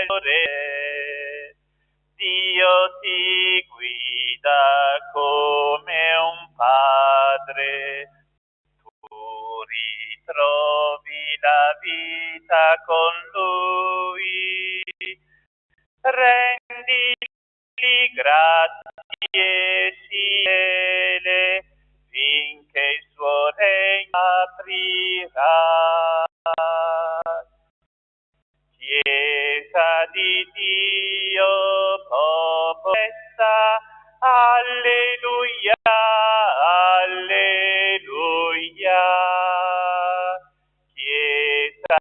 Signore, Dio ti guida come un padre, tu ritrovi la vita con lui, rendili grazie ciele finché il suo regno aprirà. Chiesa di Dio, popoletta, alleluia, alleluia. Chiesa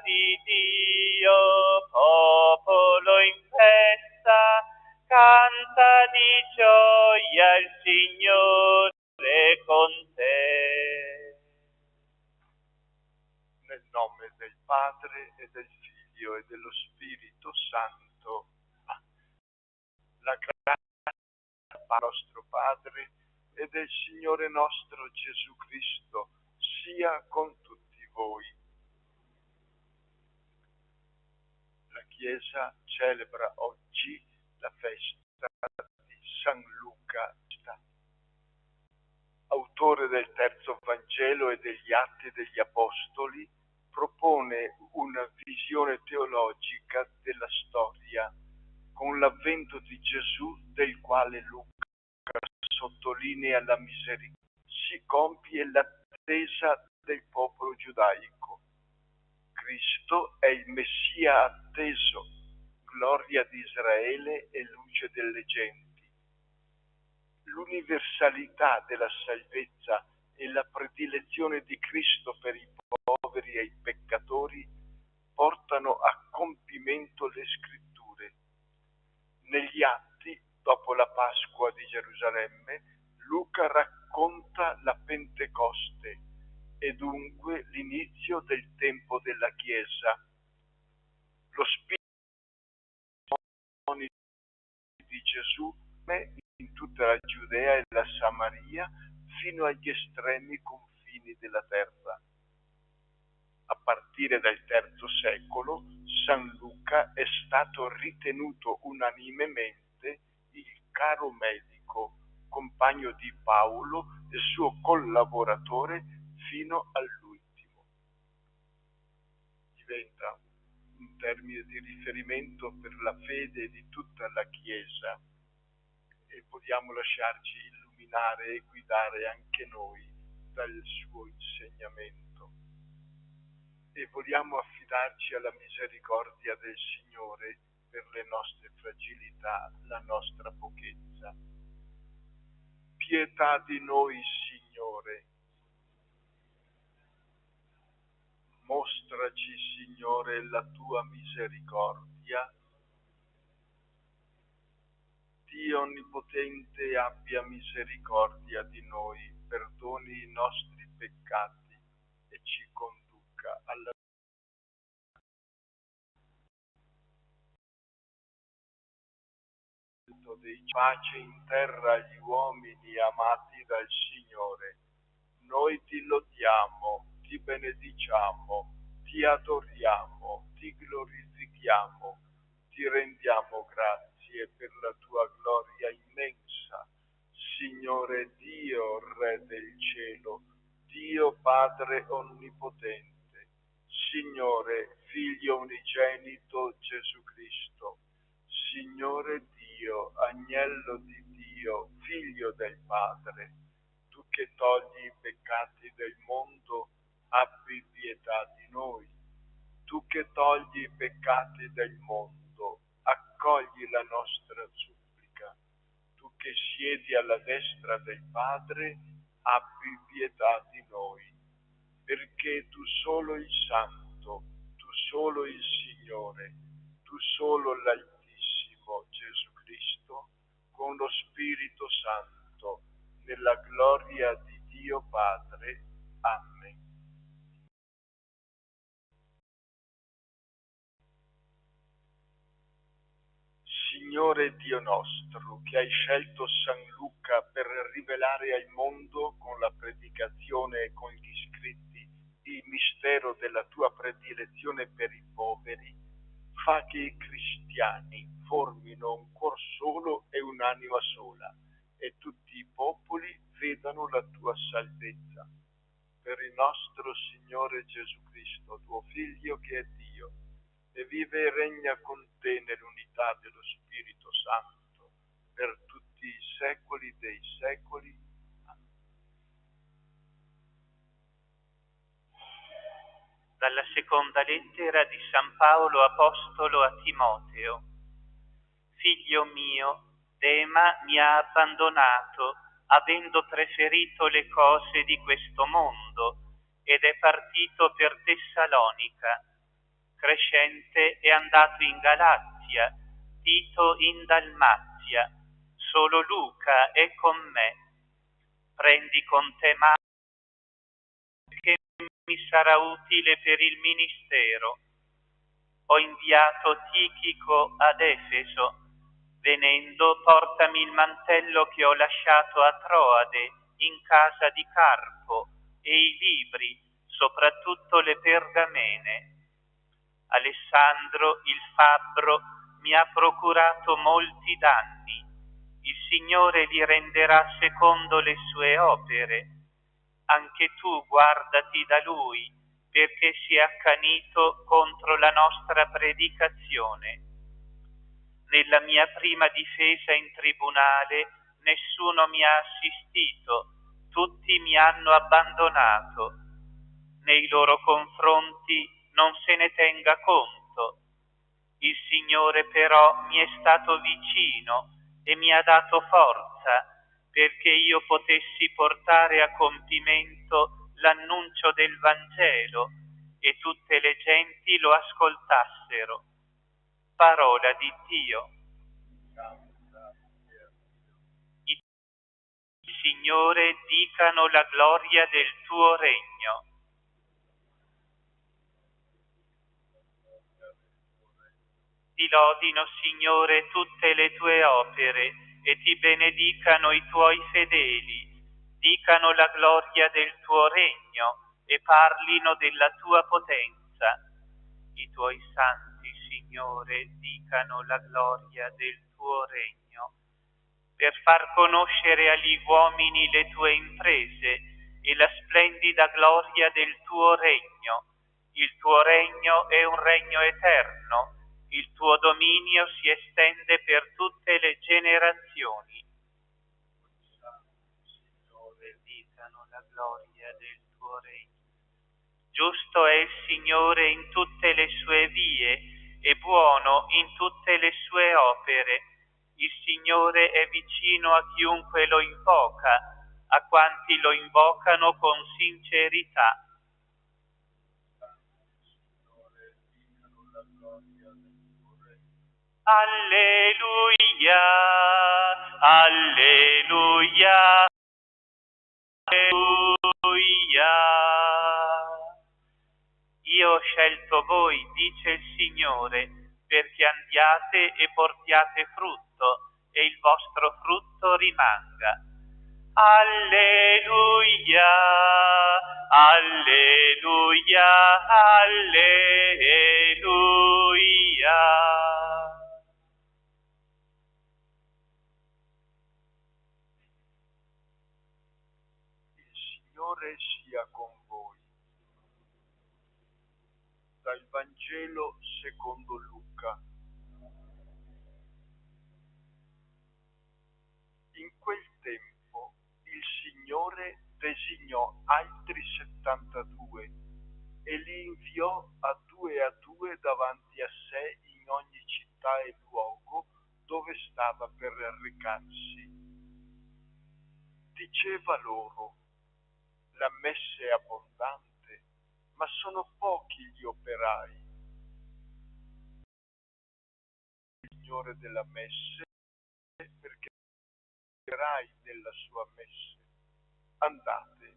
di Dio, popolo in festa, canta di gioia il Signore con te. Nel nome del Padre e del Figlio e dello Spirito Santo. La grazia del nostro Padre e del Signore nostro Gesù Cristo sia con tutti voi. La Chiesa celebra oggi la festa di San Luca, autore del terzo Vangelo e degli Atti degli Apostoli, propone una visione teologica della storia con l'avvento di Gesù, del quale Luca sottolinea la misericordia. Si compie l'attesa del popolo giudaico. Cristo è il Messia atteso, gloria di Israele e luce delle genti. L'universalità della salvezza e la predilezione di Cristo per i poveri e i peccatori portano a compimento le scritture. Negli Atti, dopo la Pasqua di Gerusalemme, Luca racconta la Pentecoste e dunque l'inizio del tempo della Chiesa. Lo spirito di Gesù in tutta la Giudea e la Samaria fino agli estremi confini della terra. A partire dal III secolo, San Luca è stato ritenuto unanimemente il caro medico, compagno di Paolo e suo collaboratore fino all'ultimo. Diventa un termine di riferimento per la fede di tutta la Chiesa e vogliamo lasciarci illuminare e guidare anche noi dal suo insegnamento. E vogliamo affidarci alla misericordia del Signore per le nostre fragilità, la nostra pochezza. Pietà di noi, Signore. Mostraci, Signore, la tua misericordia. Dio Onnipotente abbia misericordia di noi, perdoni i nostri peccati e ci conduca alla dei pace in terra agli uomini amati dal Signore. Noi ti lodiamo, ti benediciamo, ti adoriamo, ti glorifichiamo, ti rendiamo grazie per la tua gloria immensa. Signore Dio, Re del cielo, Dio Padre Onnipotente, Signore Figlio unigenito Gesù Cristo, Signore Dio, Agnello di Dio, Figlio del Padre, tu che togli i peccati del mondo, abbi pietà di noi. Tu che togli i peccati del mondo, accogli la nostra supplica. Tu che siedi alla destra del Padre, abbi pietà di noi. Perché tu solo il Santo, tu solo il Signore, tu solo l'Altissimo Gesù Cristo, con lo Spirito Santo, nella gloria di Dio Padre. Amen. Signore Dio nostro, che hai scelto San Luca per rivelare al mondo con la predicazione e con gli scritti il mistero della tua predilezione per i poveri, fa che i cristiani formino un cuor solo e un'anima sola, e tutti i popoli vedano la tua salvezza. Per il nostro Signore Gesù Cristo, tuo Figlio che è Dio, e vive e regna con te nell'unità dello Spirito Santo, per tutti i secoli dei secoli. Amen. Dalla seconda lettera di San Paolo Apostolo a Timoteo. Figlio mio, Dema mi ha abbandonato, avendo preferito le cose di questo mondo, ed è partito per Tessalonica. Crescente è andato in Galazia, Tito in Dalmazia, solo Luca è con me. Prendi con te Marco, che mi sarà utile per il ministero. Ho inviato Tichico ad Efeso. Venendo, portami il mantello che ho lasciato a Troade, in casa di Carpo, e i libri, soprattutto le pergamene. Alessandro, il fabbro, mi ha procurato molti danni. Il Signore li renderà secondo le sue opere. Anche tu guardati da lui, perché si è accanito contro la nostra predicazione. Nella mia prima difesa in tribunale nessuno mi ha assistito, tutti mi hanno abbandonato. Nei loro confronti non se ne tenga conto. Il Signore però mi è stato vicino e mi ha dato forza perché io potessi portare a compimento l'annuncio del Vangelo e tutte le genti lo ascoltassero. Parola di Dio. Il Signore dicano la gloria del tuo regno. Ti lodino, Signore, tutte le tue opere e ti benedicano i tuoi fedeli. Dicano la gloria del tuo regno e parlino della tua potenza. I tuoi santi, Signore, dicano la gloria del tuo regno, per far conoscere agli uomini le tue imprese e la splendida gloria del tuo regno. Il tuo regno è un regno eterno, il tuo dominio si estende per tutte le generazioni. Signore, dicano la gloria del tuo regno. Giusto è il Signore in tutte le sue vie e buono in tutte le sue opere. Il Signore è vicino a chiunque lo invoca, a quanti lo invocano con sincerità. Alleluia, alleluia, alleluia. Io ho scelto voi, dice il Signore, perché andiate e portiate frutto e il vostro frutto rimanga. Alleluia, alleluia, alleluia. Il Signore sia con voi. Dal Vangelo secondo Luca. In quel tempo il Signore designò altri 72 e li inviò a due davanti a sé in ogni città e luogo dove stava per recarsi. Diceva loro: la messe è abbondante, ma sono pochi gli operai. Il Signore della messe, perché operai della sua messe. Andate,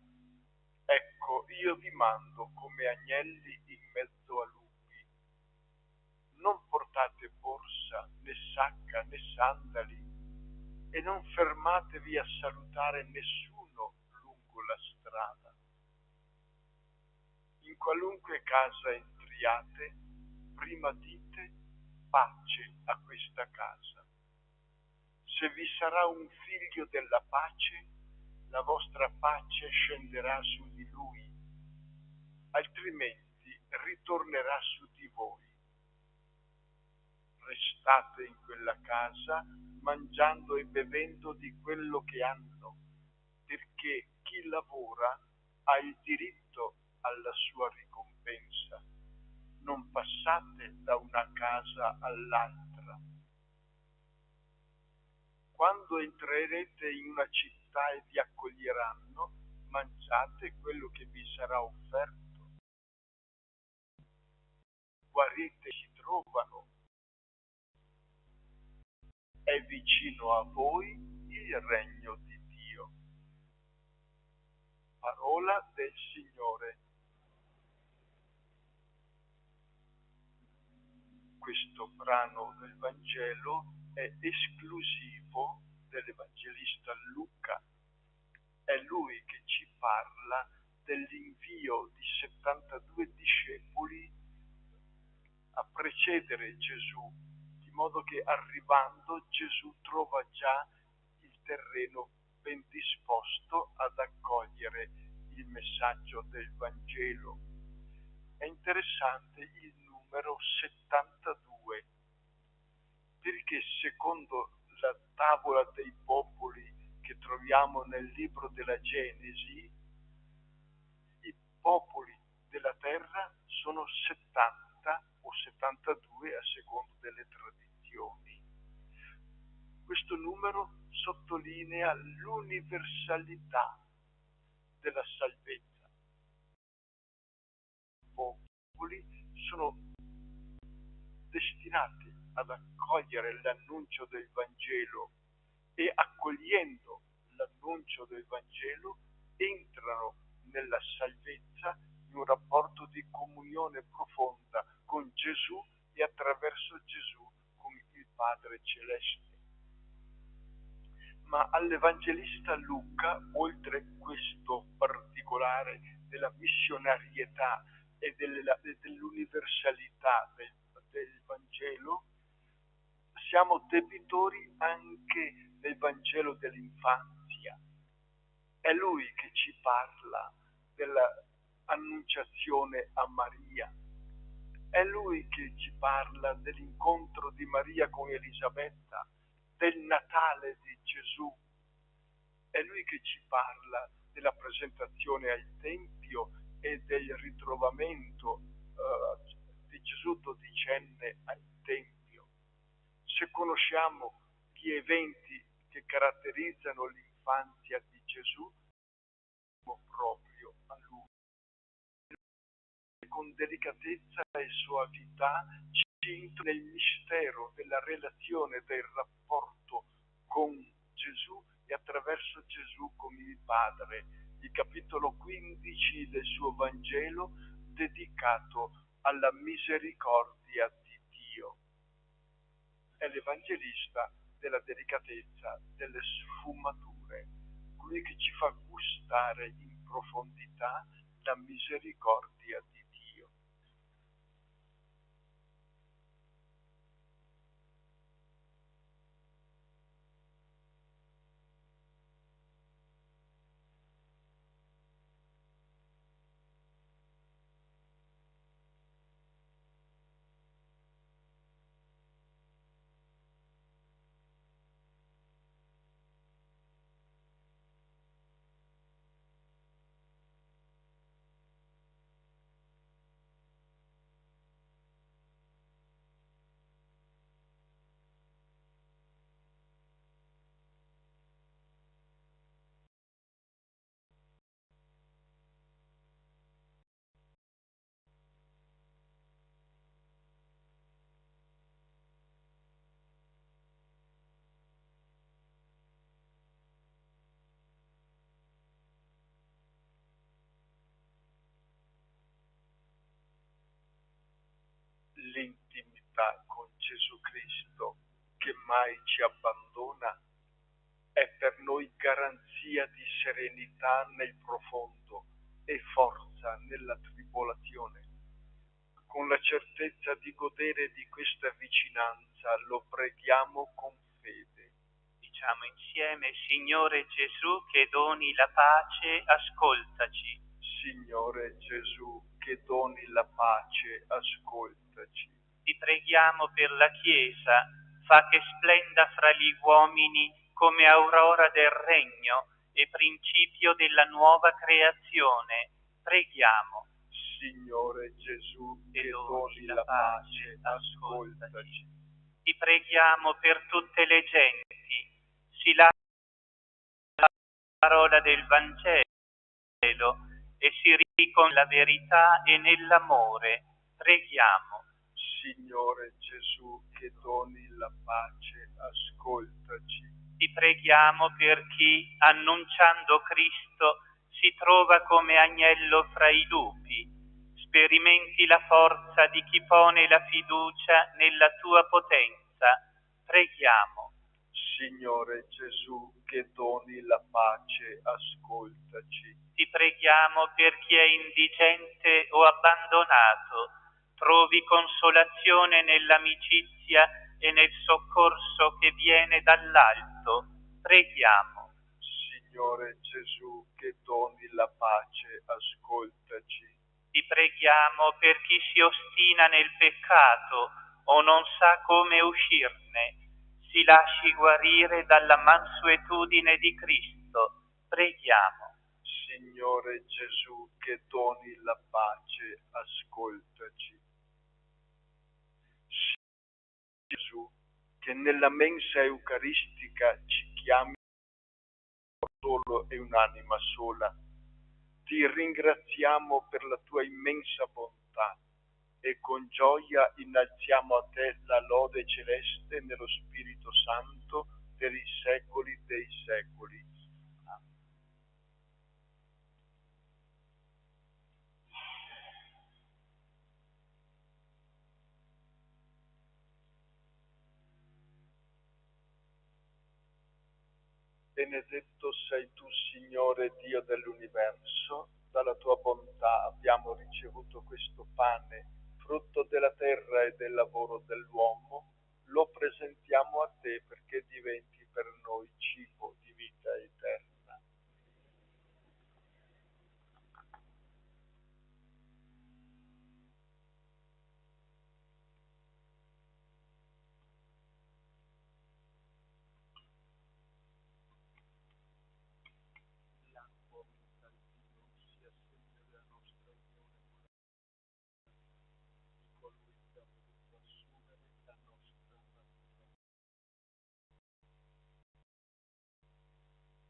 ecco, io vi mando come agnelli in mezzo a lupi. Non portate borsa, né sacca, né sandali, e non fermatevi a salutare nessuno lungo la strada. In qualunque casa entriate, prima dite: pace a questa casa. Se vi sarà un figlio della pace, la vostra pace scenderà su di lui, altrimenti ritornerà su di voi. Restate in quella casa mangiando e bevendo di quello che hanno, perché chi lavora ha il diritto alla sua ricompensa. Non passate da una casa all'altra. Quando entrerete in una città e vi accoglieranno, mangiate quello che vi sarà offerto. Guarite si trovano. È vicino a voi il regno di Dio. Parola del Signore. Questo brano del Vangelo è esclusivo dell'Evangelista Luca. È lui che ci parla dell'invio di 72 discepoli a precedere Gesù, di modo che arrivando Gesù trova già il terreno ben disposto ad accogliere il messaggio del Vangelo. È interessante il numero 72, perché secondo la tavola dei popoli che troviamo nel libro della Genesi, i popoli della terra sono 70 o 72 a seconda delle tradizioni. Questo numero sottolinea l'universalità della salvezza. I popoli sono destinati ad accogliere l'annuncio del Vangelo e accogliendo l'annuncio del Vangelo entrano nella salvezza in un rapporto di comunione profonda con Gesù e attraverso Gesù con il Padre Celeste. Ma all'Evangelista Luca, oltre questo particolare della missionarietà e dell'universalità del Vangelo, siamo debitori anche del Vangelo dell'infanzia. È lui che ci parla dell'annunciazione a Maria. È lui che ci parla dell'incontro di Maria con Elisabetta, del Natale di Gesù. È lui che ci parla della presentazione al Tempio e del ritrovamento di Gesù dodicenne al Tempio. Se conosciamo gli eventi che caratterizzano l'infanzia di Gesù, proprio a lui. Con delicatezza e soavità ci entra nel mistero della relazione, del rapporto con Gesù e attraverso Gesù con il Padre. Il capitolo 15 del suo Vangelo dedicato alla misericordia di Dio. È l'Evangelista della delicatezza, delle sfumature, colui che ci fa gustare in profondità la misericordia di Dio. L'intimità con Gesù Cristo, che mai ci abbandona, è per noi garanzia di serenità nel profondo e forza nella tribolazione. con la certezza di godere di questa vicinanza, lo preghiamo con fede. Diciamo insieme: Signore Gesù, che doni la pace, ascoltaci. Signore Gesù, che doni la pace, ascoltaci. Ti preghiamo per la Chiesa, fa che splenda fra gli uomini come aurora del regno e principio della nuova creazione. Preghiamo. Signore Gesù, che doni la pace, ascoltaci. Ti preghiamo per tutte le genti, si lascia la parola del Vangelo e si ricon la verità e nell'amore. Preghiamo. Signore Gesù, che doni la pace, ascoltaci. Ti preghiamo per chi, annunciando Cristo, si trova come agnello fra i lupi. Sperimenti la forza di chi pone la fiducia nella tua potenza. Preghiamo. Signore Gesù, che doni la pace, ascoltaci. Ti preghiamo per chi è indigente o abbandonato, trovi consolazione nell'amicizia e nel soccorso che viene dall'alto. Preghiamo. Signore Gesù, che doni la pace, ascoltaci. Ti preghiamo per chi si ostina nel peccato o non sa come uscirne, si lasci guarire dalla mansuetudine di Cristo. Preghiamo. Signore Gesù, che doni la pace, ascoltaci. Gesù, che nella mensa eucaristica ci chiami solo e un'anima sola, ti ringraziamo per la tua immensa bontà e con gioia innalziamo a te la lode celeste nello Spirito Santo per i secoli dei secoli. Benedetto sei tu, Signore Dio dell'universo, dalla tua bontà abbiamo ricevuto questo pane, frutto della terra e del lavoro dell'uomo, lo presentiamo a te perché diventi per noi cibo di vita eterna.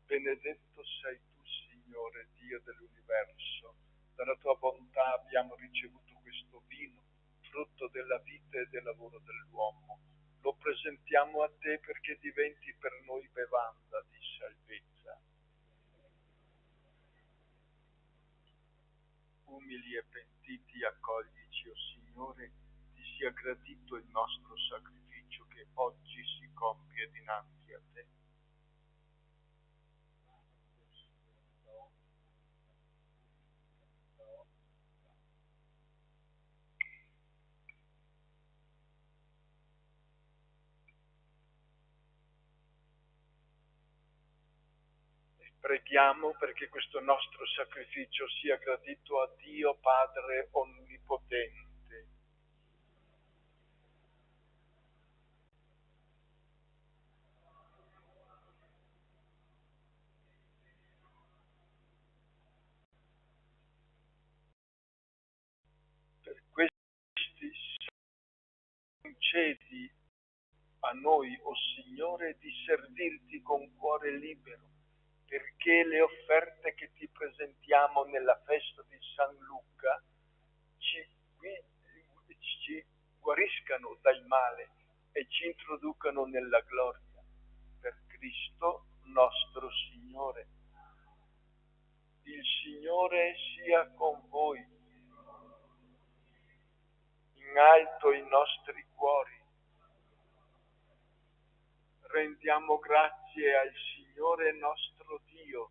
Benedetto sei tu, Signore Dio dell'universo, dalla tua bontà abbiamo ricevuto questo vino, frutto della vita e del lavoro dell'uomo. Lo presentiamo a te perché diventi per noi bevanda di salvezza. Umili e pentiti accoglici, o Signore, ti sia gradito il nostro sacrificio che oggi si compie dinanzi a te. Preghiamo perché questo nostro sacrificio sia gradito a Dio Padre Onnipotente. Per questi concedi a noi, o Signore, di servirti con cuore libero, perché le offerte che ti presentiamo nella festa di San Luca ci guariscano dal male e ci introducano nella gloria. Per Cristo nostro Signore. Il Signore sia con voi. In alto i nostri cuori. Rendiamo grazie al Signore nostro Dio.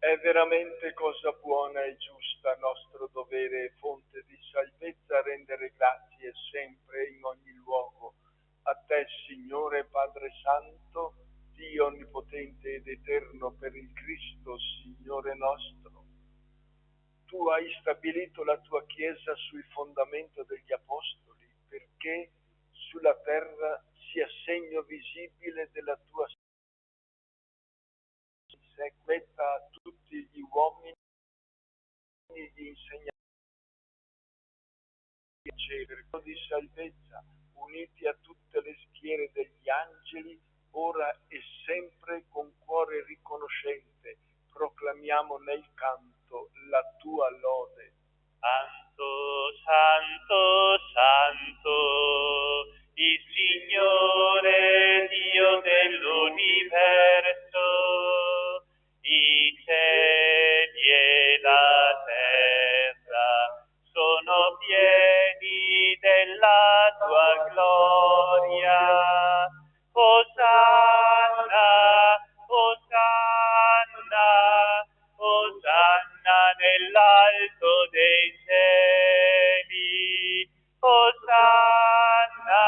È veramente cosa buona e giusta, nostro dovere e fonte di salvezza, rendere grazie sempre in ogni luogo. A te, Signore Padre Santo, Dio onnipotente ed eterno, per il Cristo, Signore nostro. Tu hai stabilito la tua Chiesa sul fondamento degli Apostoli, perché sulla terra sia segno visibile della tua sequetta a tutti gli uomini, gli insegnamenti di salvezza, uniti a tutte le schiere degli angeli, ora e sempre con cuore riconoscente, proclamiamo nel canto la tua lode. Santo, Santo, Santo, il Signore Dio dell'universo, i cieli e la terra sono pieni della tua gloria. Osanna, Osanna, Osanna nell'alto dei cieli. Osanna,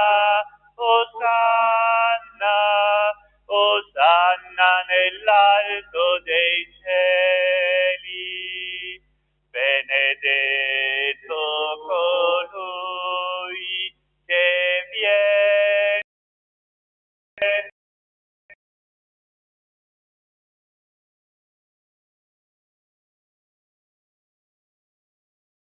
Osanna, Osanna nell'alto dei cieli. Benedetto colui che viene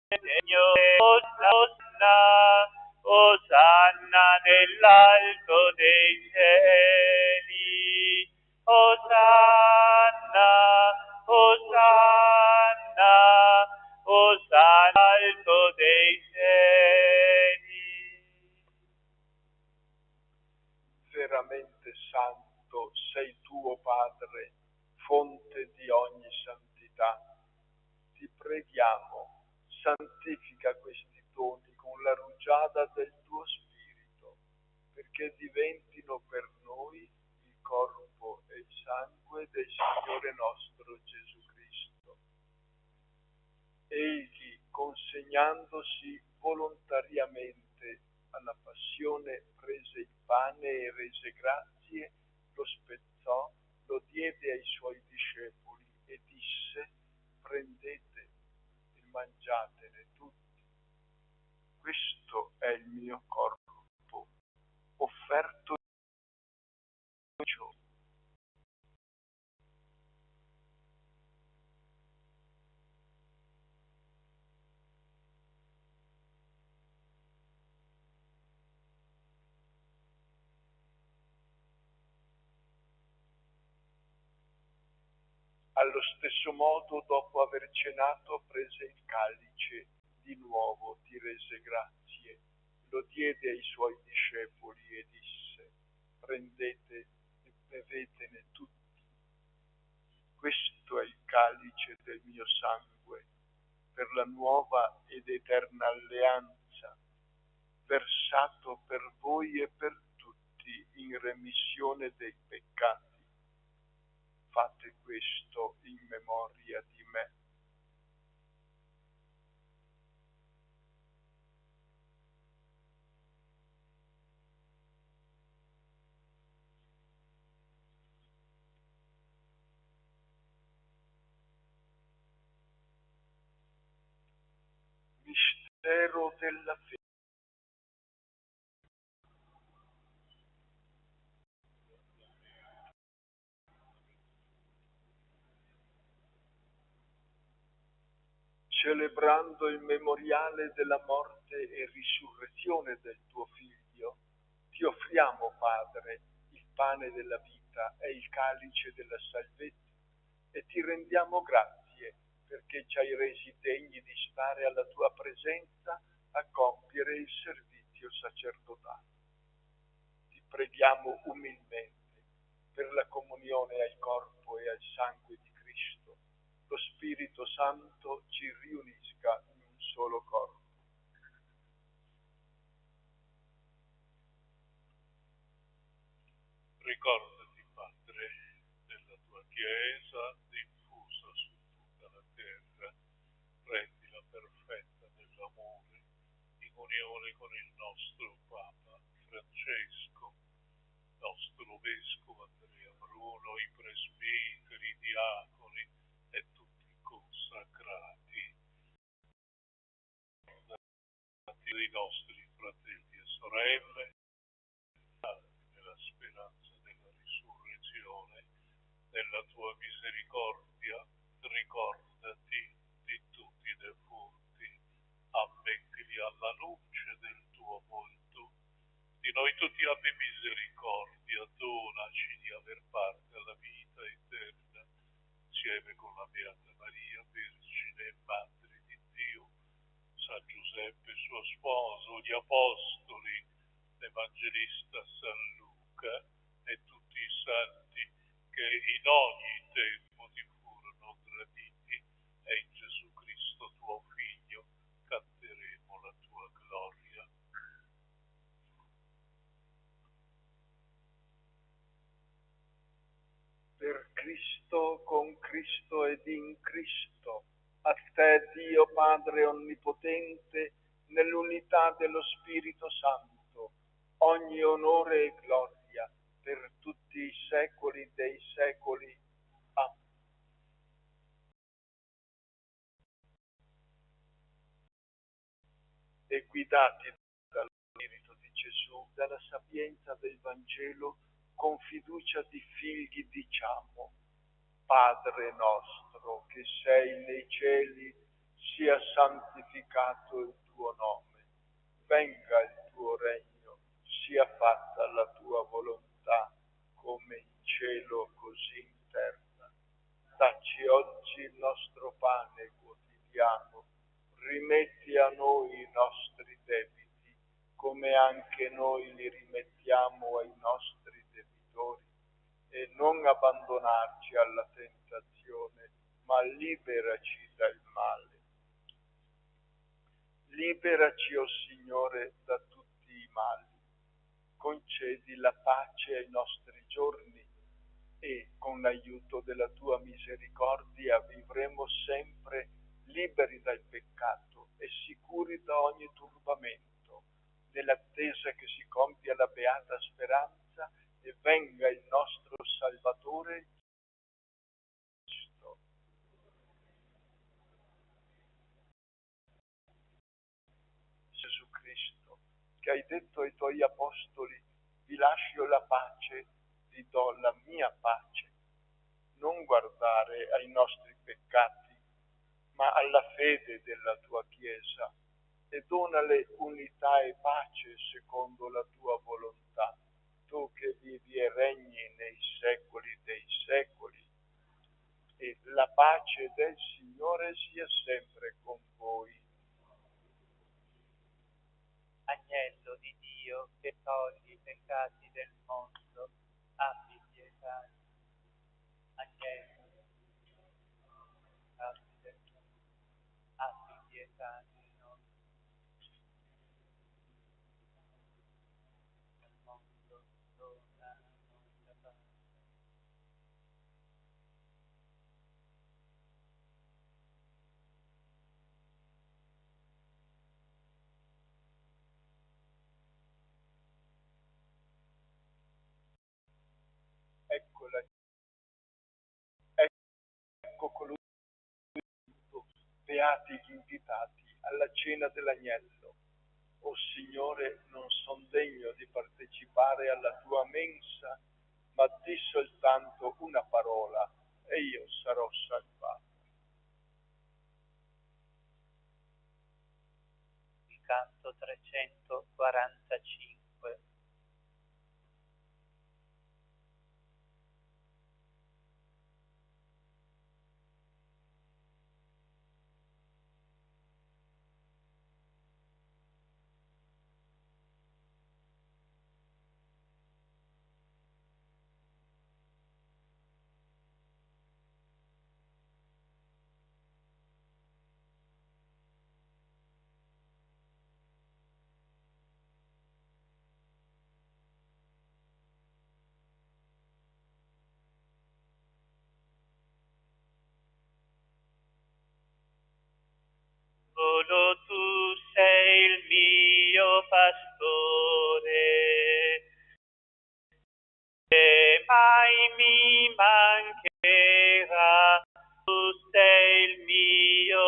Signore, Osanna, Osanna nell'alto dei cieli. Osanna, Osanna, Osanna nell'alto dei cieli. Veramente santo sei tu, Padre, fonte di ogni santità. Ti preghiamo, santifica questi doni con la rugiada del tuo Spirito, perché diventino per noi il corpo e il sangue del Signore nostro Gesù Cristo. Egli, consegnandosi volontariamente alla passione, prese il pane e rese grazie, lo spezzò, lo diede ai suoi discepoli e disse: prendete e mangiatene tutti. Questo è il mio corpo, offerto in ciò. Allo stesso modo, dopo aver cenato, prese il calice, di nuovo ti rese grazie, lo diede ai suoi discepoli e disse: prendete e bevetene tutti. Questo è il calice del mio sangue, per la nuova ed eterna alleanza, versato per voi e per tutti in remissione dei peccati. Fate questo in memoria di me. Mistero della fede. Celebrando il memoriale della morte e risurrezione del tuo Figlio, ti offriamo, Padre, il pane della vita e il calice della salvezza, e ti rendiamo grazie perché ci hai resi degni di stare alla tua presenza a compiere il servizio sacerdotale. Ti preghiamo umilmente per la comunione al corpo e al sangue di Cristo. Lo Spirito Santo ci riunisca in un solo corpo. Ricordati, Padre, della tua Chiesa diffusa su rendila perfetta nell'amore, in unione con il nostro Papa Francesco, nostro Vescovo Andrea Bruno, i presbiteri, i diaconi e tutti i consacrati, i nostri fratelli e sorelle, nella speranza della risurrezione, nella tua misericordia, ricordati di tutti i defunti, ammettili alla luce del tuo volto. Di noi tutti abbi misericordia, donaci di aver parte alla vita eterna, insieme con la Beata Maria, Vergine e Madre di Dio, San Giuseppe suo sposo, gli Apostoli, l'Evangelista San Luca e tutti i santi che in ogni tempo ti furono graditi, e in Gesù Cristo tuo Figlio canteremo la tua gloria. Per Cristo, con Cristo ed in Cristo, a te Dio Padre Onnipotente, nell'unità dello Spirito Santo, ogni onore e gloria per tutti i secoli dei secoli. Amen. E guidati dallo Spirito di Gesù, dalla sapienza del Vangelo, con fiducia di figli diciamo: Padre nostro che sei nei cieli, sia santificato il tuo nome, venga il tuo regno, sia fatta la tua volontà, come in cielo così in terra. Dacci oggi il nostro pane quotidiano, rimetti a noi i nostri debiti, come anche noi li rimettiamo ai nostri debitori, e non abbandonarci alla tentazione, ma liberaci dal male. Liberaci, o Signore, da tutti i mali. Concedi la pace ai nostri giorni e, con l'aiuto della tua misericordia, vivremo sempre liberi dal peccato e sicuri da ogni turbamento, nell'attesa che si compia la beata speranza e venga il nostro Salvatore Cristo. Gesù Cristo, che hai detto ai tuoi apostoli: vi lascio la pace, vi do la mia pace. Non guardare ai nostri peccati, ma alla fede della tua Chiesa, e donale unità e pace secondo la tua volontà, tu che vivi e regni nei secoli dei secoli. E la pace del Signore sia sempre con voi. Agnello di Dio che togli i peccati del mondo, abbi pietà. Agnello di Dio che togli i peccati del mondo, abbi pietà di noi. Nel mondo dona a noi la pace. Ecco colui, beati gli invitati alla cena dell'agnello. O Signore, non son degno di partecipare alla tua mensa, ma di soltanto una parola e io sarò salvato. Il canto 345.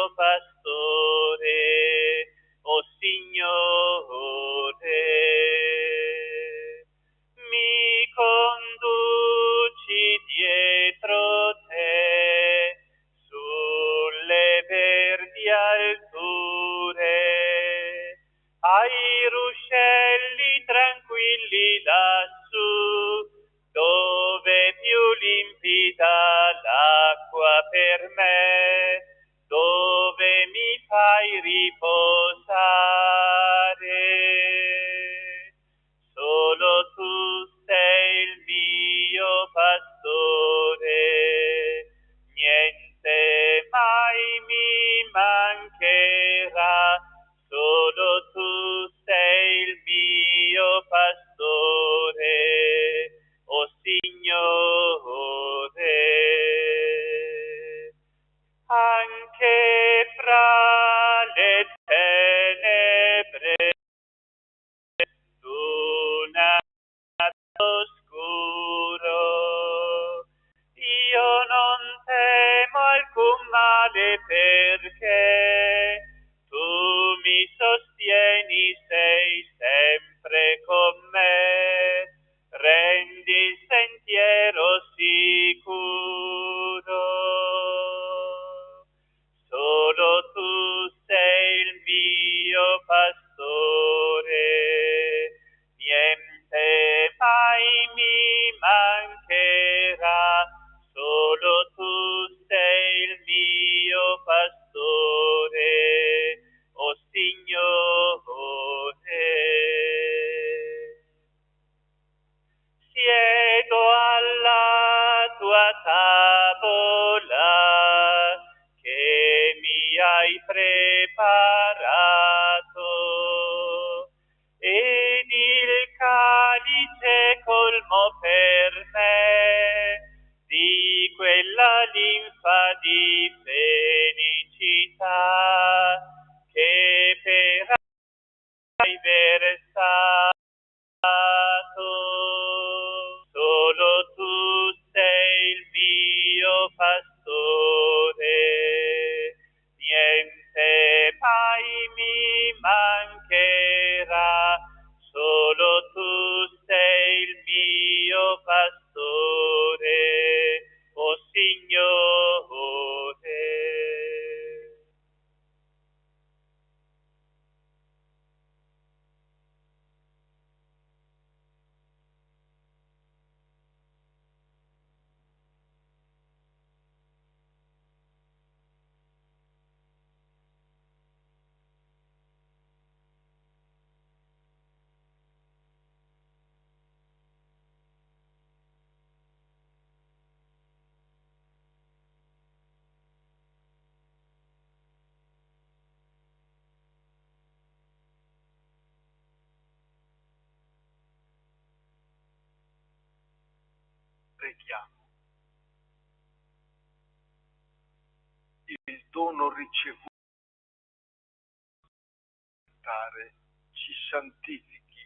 mio pastore, o Signore. Mi conduci dietro te sulle verdi alture, ai ruscelli tranquilli lassù, dove più limpida l'acqua per me, dove mi fai riposare. Solo tu sei il mio pastore, niente mai mi mancherà. Solo tu sei il mio pastore, o Signore. Anche fra le tenebre d'un oscuro, io non temo alcun male, perché tu mi sostieni, sei sempre con me, rendi il sentiero sicuro. Solo tu sei il mio pastore, niente mai mi mancherà. Solo tu sei il mio pastore, o Signore. Siedo alla tua tavola che mi hai preparato, ed il calice colmo per me di quella linfa di felicità che per hai versato. Solo tu sei il mio pastore, niente mai mi mancherà. Solo tu sei il mio pastore, o Signore. Preghiamo. Il dono ricevuto ci santifichi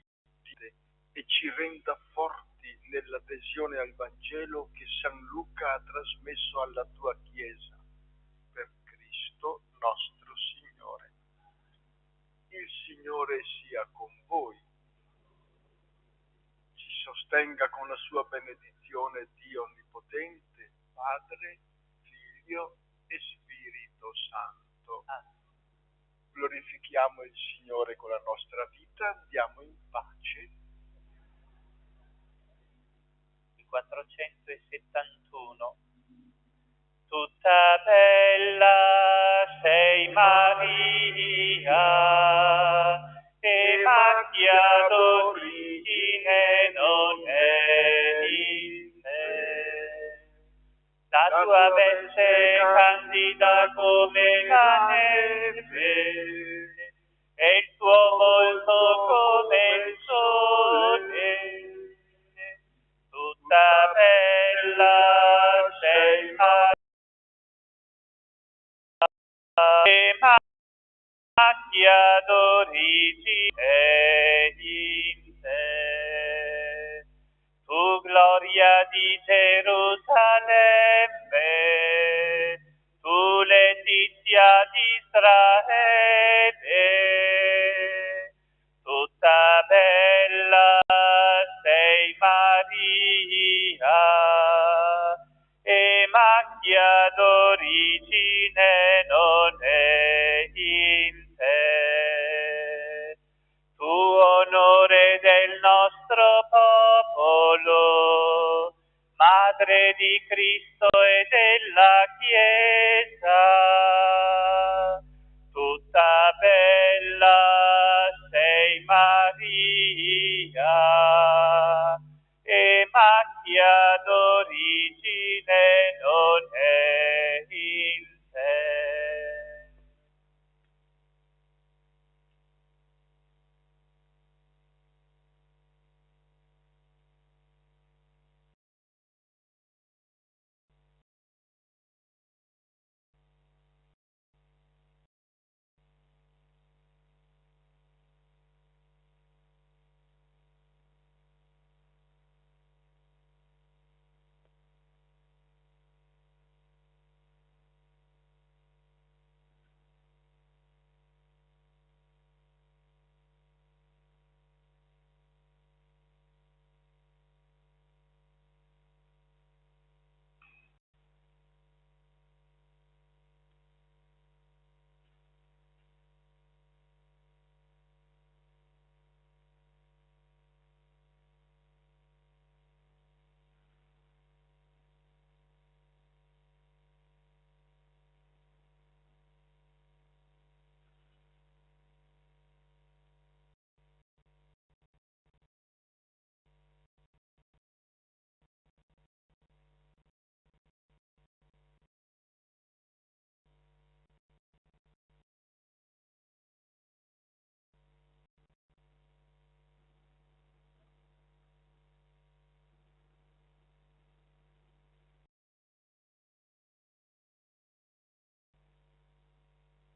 e ci renda forti nell'adesione al Vangelo che San Luca ha trasmesso alla tua Chiesa, per Cristo nostro Signore. Il Signore sia con voi, ci sostenga con la sua benedizione Dio Onnipotente, Padre, Figlio e Spirito Santo. Glorifichiamo il Signore con la nostra vita, andiamo in pace. 471. Tutta bella sei Maria, e macchia d'origine non è in te. La tua veste candida come la neve, e il tuo volto come il sole. Tutta bella sei Maria, e macchia d'origine in te. Tu gloria di Gerusalemme, tu letizia di Israele.